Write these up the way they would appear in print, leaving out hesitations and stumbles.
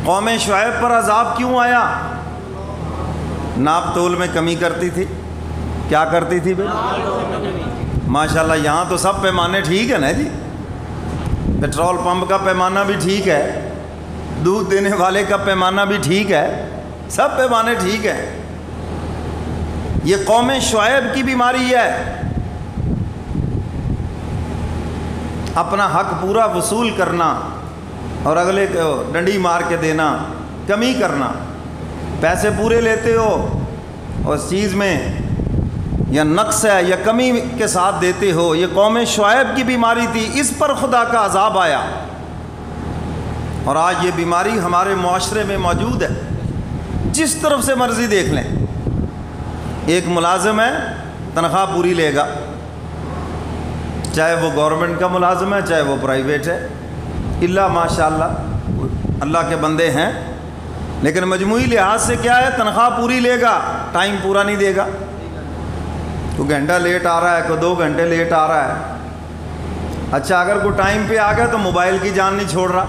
قوم شعیب پر عذاب کیوں آیا؟ ناپ تول میں کمی کرتی تھی. کیا کرتی تھی بھائی؟ ماشاءاللہ یہاں تو سب پیمانے ٹھیک ہے نا جی. پیٹرول پمپ کا پیمانہ بھی ٹھیک ہے, دودھ دینے والے کا پیمانہ بھی ٹھیک ہے, سب پیمانے ٹھیک ہیں. یہ قوم شعیب کی بیماری ہے, اپنا حق پورا وصول کرنا اور اگلے کو ڈنڈی مار کے دینا, کمی کرنا. پیسے پورے لیتے ہو اور اس چیز میں یا نقص ہے یا کمی کے ساتھ دیتے ہو. یہ قوم شعیب کی بیماری تھی, اس پر خدا کا عذاب آیا. اور آج یہ بیماری ہمارے معاشرے میں موجود ہے, جس طرف سے مرضی دیکھ لیں. ایک ملازم ہے, تنخواہ پوری لے گا, چاہے وہ گورنمنٹ کا ملازم ہے چاہے وہ پرائیویٹ ہے, اللہ ماشاءاللہ اللہ کے بندے ہیں, لیکن مجموعی لحاظ سے کیا ہے؟ تنخواہ پوری لے گا, ٹائم پورا نہیں دے گا. کوئی گھنٹہ لیٹ آ رہا ہے, کوئی 2 گھنٹے لیٹ آ رہا ہے. اچھا اگر کوئی ٹائم پہ آ گیا تو موبائل کی جان نہیں چھوڑ رہا.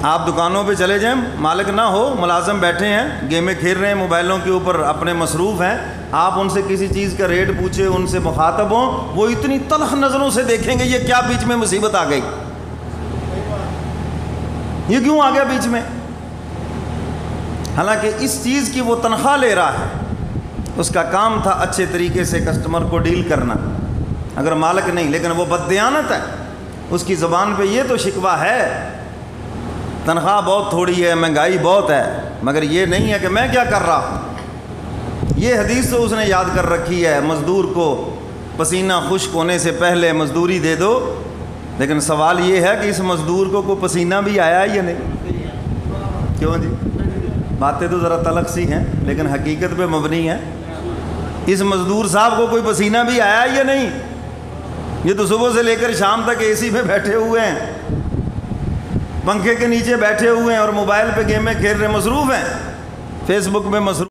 آپ دکانوں پہ چلے جائیں, مالک نہ ہو, ملازم بیٹھے ہیں گیمیں کھیل رہے ہیں, موبائلوں کے اوپر اپنے مصروف ہیں. آپ ان سے کسی چیز کا ریٹ پوچھے, ان سے مخاطب ہوں, وہ اتنی تلخ نظروں سے دیکھیں گے یہ کیا بیچ میں مصیبت آ گئی, یہ کیوں آ گیا بیچ میں. حالانکہ اس چیز کی وہ تنخواہ لے رہا ہے, اس کا کام تھا اچھے طریقے سے کسٹمر کو ڈیل کرنا. اگر مالک نہیں, لیکن وہ بددیانت ہے, اس کی زبان پہ یہ تو شکوہ ہے تنخواہ بہت تھوڑی ہے, مہنگائی بہت ہے, مگر یہ نہیں ہے کہ میں کیا کر رہا ہوں. یہ حدیث تو اس نے یاد کر رکھی ہے, مزدور کو پسینہ خشک ہونے سے پہلے مزدوری دے دو. لیکن سوال یہ ہے کہ اس مزدور کو کوئی پسینہ بھی آیا یا نہیں؟ کیوں جی؟ باتیں تو ذرا تلخ سی ہیں لیکن حقیقت پہ مبنی ہے. اس مزدور صاحب کو کوئی پسینہ بھی آیا یا نہیں؟ یہ تو صبح سے لے کر شام تک اے سی میں بیٹھے ہوئے ہیں, پنکھے کے نیچے بیٹھے ہوئے ہیں اور موبائل پہ گیمیں کھیل رہے, مصروف ہیں, فیس بک میں مصروف.